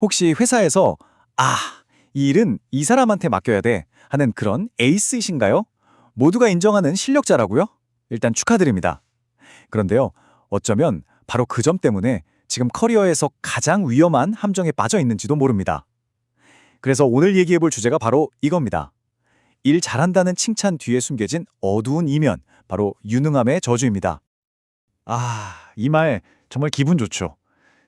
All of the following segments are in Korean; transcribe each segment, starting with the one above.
혹시 회사에서 아, 이 일은 이 사람한테 맡겨야 돼 하는 그런 에이스이신가요? 모두가 인정하는 실력자라고요? 일단 축하드립니다. 그런데요, 어쩌면 바로 그 점 때문에 지금 커리어에서 가장 위험한 함정에 빠져 있는지도 모릅니다. 그래서 오늘 얘기해 볼 주제가 바로 이겁니다. 일 잘한다는 칭찬 뒤에 숨겨진 어두운 이면, 바로 유능함의 저주입니다. 이 말 정말 기분 좋죠.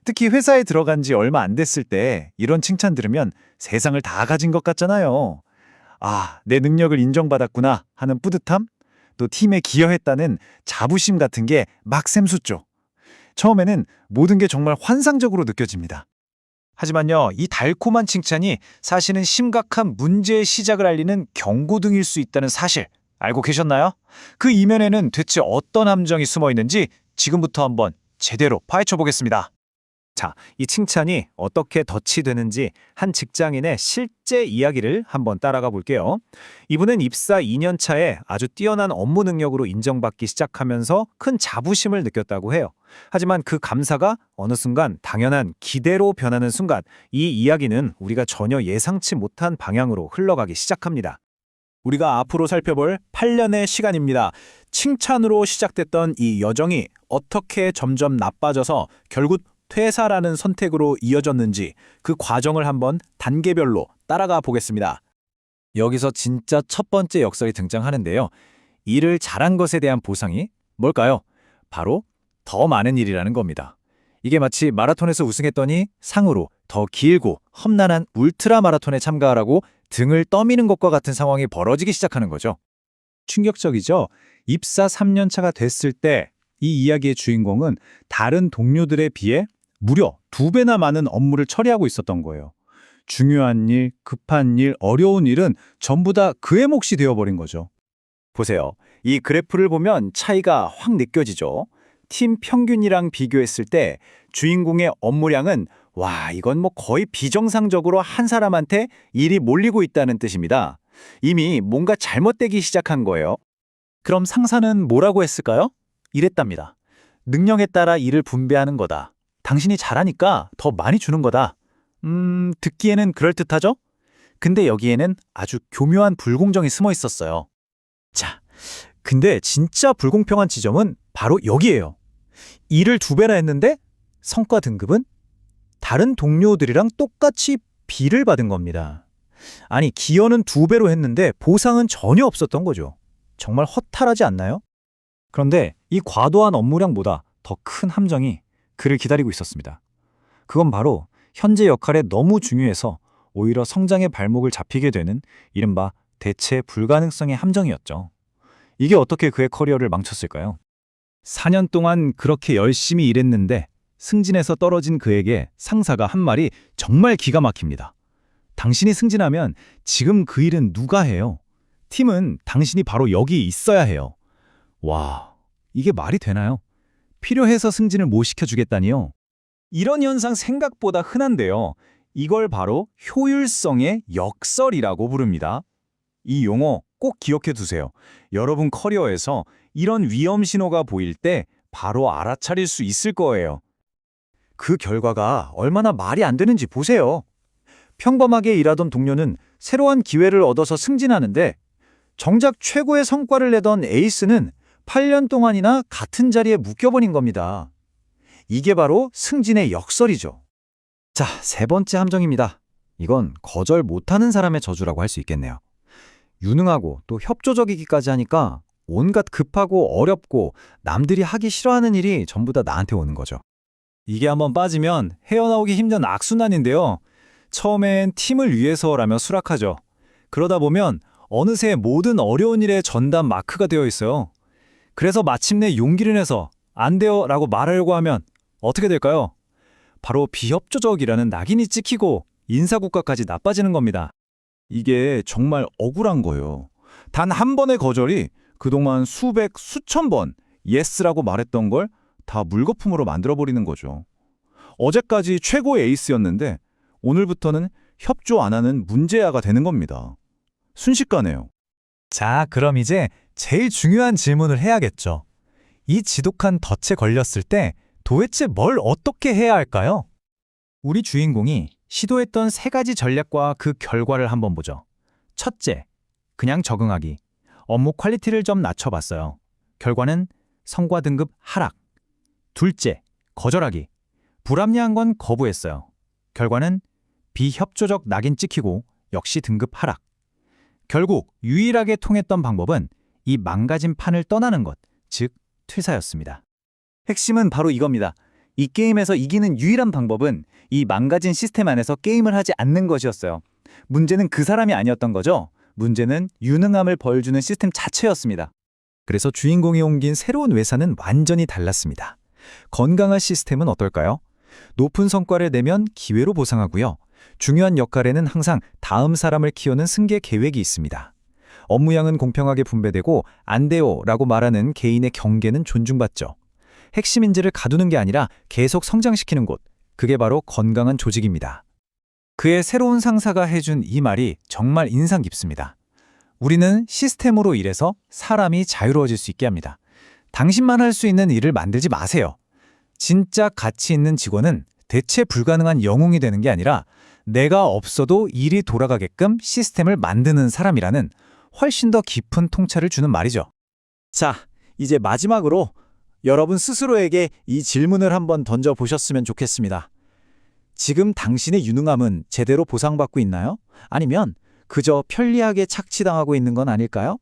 특히 회사에 들어간 지 얼마 안 됐을 때 이런 칭찬 들으면 세상을 다 가진 것 같잖아요. 내 능력을 인정받았구나 하는 뿌듯함, 또 팀에 기여했다는 자부심 같은 게 막 샘솟죠. 처음에는 모든 게 정말 환상적으로 느껴집니다. 하지만요, 이 달콤한 칭찬이 사실은 심각한 문제의 시작을 알리는 경고등일 수 있다는 사실 알고 계셨나요? 그 이면에는 대체 어떤 함정이 숨어 있는지 지금부터 한번 제대로 파헤쳐 보겠습니다. 자, 이 칭찬이 어떻게 덫이 되는지 한 직장인의 실제 이야기를 한번 따라가 볼게요. 이분은 입사 2년 차에 아주 뛰어난 업무 능력으로 인정받기 시작하면서 큰 자부심을 느꼈다고 해요. 하지만 그 감사가 어느 순간 당연한 기대로 변하는 순간 이 이야기는 우리가 전혀 예상치 못한 방향으로 흘러가기 시작합니다. 우리가 앞으로 살펴볼 8년의 시간입니다. 칭찬으로 시작됐던 이 여정이 어떻게 점점 나빠져서 결국 퇴사라는 선택으로 이어졌는지 그 과정을 한번 단계별로 따라가 보겠습니다. 여기서 진짜 첫 번째 역설이 등장하는데요. 일을 잘한 것에 대한 보상이 뭘까요? 바로 더 많은 일이라는 겁니다. 이게 마치 마라톤에서 우승했더니 상으로 더 길고 험난한 울트라 마라톤에 참가하라고 등을 떠미는 것과 같은 상황이 벌어지기 시작하는 거죠. 충격적이죠? 입사 3년 차가 됐을 때 이 이야기의 주인공은 다른 동료들에 비해 무려 2배나 많은 업무를 처리하고 있었던 거예요. 중요한 일, 급한 일, 어려운 일은 전부 다 그의 몫이 되어버린 거죠. 보세요. 이 그래프를 보면 차이가 확 느껴지죠. 팀 평균이랑 비교했을 때 주인공의 업무량은 이건 뭐 거의 비정상적으로 한 사람한테 일이 몰리고 있다는 뜻입니다. 이미 뭔가 잘못되기 시작한 거예요. 그럼 상사는 뭐라고 했을까요? 이랬답니다. 능력에 따라 일을 분배하는 거다. 당신이 잘하니까 더 많이 주는 거다. 듣기에는 그럴듯하죠? 근데 여기에는 아주 교묘한 불공정이 숨어 있었어요. 자, 근데 진짜 불공평한 지점은 바로 여기예요. 일을 2배나 했는데 성과 등급은 다른 동료들이랑 똑같이 B를 받은 겁니다. 아니, 기여는 2배로 했는데 보상은 전혀 없었던 거죠. 정말 허탈하지 않나요? 그런데 이 과도한 업무량보다 더 큰 함정이 그를 기다리고 있었습니다. 그건 바로 현재 역할에 너무 중요해서 오히려 성장의 발목을 잡히게 되는 이른바 대체 불가능성의 함정이었죠. 이게 어떻게 그의 커리어를 망쳤을까요? 4년 동안 그렇게 열심히 일했는데 승진해서 떨어진 그에게 상사가 한 말이 정말 기가 막힙니다. 당신이 승진하면 지금 그 일은 누가 해요? 팀은 당신이 바로 여기 있어야 해요. 이게 말이 되나요? 필요해서 승진을 못 시켜주겠다니요? 이런 현상 생각보다 흔한데요. 이걸 바로 효율성의 역설이라고 부릅니다. 이 용어 꼭 기억해 두세요. 여러분 커리어에서 이런 위험 신호가 보일 때 바로 알아차릴 수 있을 거예요. 그 결과가 얼마나 말이 안 되는지 보세요. 평범하게 일하던 동료는 새로운 기회를 얻어서 승진하는데 정작 최고의 성과를 내던 에이스는 8년 동안이나 같은 자리에 묶여버린 겁니다. 이게 바로 승진의 역설이죠. 자, 3번째 함정입니다. 이건 거절 못하는 사람의 저주라고 할 수 있겠네요. 유능하고 또 협조적이기까지 하니까 온갖 급하고 어렵고 남들이 하기 싫어하는 일이 전부 다 나한테 오는 거죠. 이게 한번 빠지면 헤어나오기 힘든 악순환인데요. 처음엔 팀을 위해서라며 수락하죠. 그러다 보면 어느새 모든 어려운 일에 전담 마크가 되어 있어요. 그래서 마침내 용기를 내서 안 돼요 라고 말하려고 하면 어떻게 될까요? 바로 비협조적이라는 낙인이 찍히고 인사고과까지 나빠지는 겁니다. 이게 정말 억울한 거예요. 단 한 번의 거절이 그동안 수백, 수천 번 예스라고 말했던 걸 다 물거품으로 만들어버리는 거죠. 어제까지 최고의 에이스였는데 오늘부터는 협조 안 하는 문제아가 되는 겁니다. 순식간에요. 자, 그럼 이제 제일 중요한 질문을 해야겠죠. 이 지독한 덫에 걸렸을 때 도대체 뭘 어떻게 해야 할까요? 우리 주인공이 시도했던 세 가지 전략과 그 결과를 한번 보죠. 첫째, 그냥 적응하기. 업무 퀄리티를 좀 낮춰봤어요. 결과는 성과 등급 하락. 둘째, 거절하기. 불합리한 건 거부했어요. 결과는 비협조적 낙인 찍히고 역시 등급 하락. 결국 유일하게 통했던 방법은 이 망가진 판을 떠나는 것, 즉 퇴사였습니다. 핵심은 바로 이겁니다. 이 게임에서 이기는 유일한 방법은 이 망가진 시스템 안에서 게임을 하지 않는 것이었어요. 문제는 그 사람이 아니었던 거죠. 문제는 유능함을 보여주는 시스템 자체였습니다. 그래서 주인공이 옮긴 새로운 회사는 완전히 달랐습니다. 건강한 시스템은 어떨까요? 높은 성과를 내면 기회로 보상하고요. 중요한 역할에는 항상 다음 사람을 키우는 승계 계획이 있습니다. 업무량은 공평하게 분배되고 안 돼요 라고 말하는 개인의 경계는 존중받죠. 핵심 인재를 가두는 게 아니라 계속 성장시키는 곳, 그게 바로 건강한 조직입니다. 그의 새로운 상사가 해준 이 말이 정말 인상 깊습니다. 우리는 시스템으로 일해서 사람이 자유로워질 수 있게 합니다. 당신만 할 수 있는 일을 만들지 마세요. 진짜 가치 있는 직원은 대체 불가능한 영웅이 되는 게 아니라 내가 없어도 일이 돌아가게끔 시스템을 만드는 사람이라는 훨씬 더 깊은 통찰을 주는 말이죠. 자, 이제 마지막으로 여러분 스스로에게 이 질문을 한번 던져보셨으면 좋겠습니다. 지금 당신의 유능함은 제대로 보상받고 있나요? 아니면 그저 편리하게 착취당하고 있는 건 아닐까요?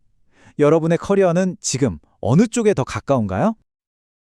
여러분의 커리어는 지금 어느 쪽에 더 가까운가요?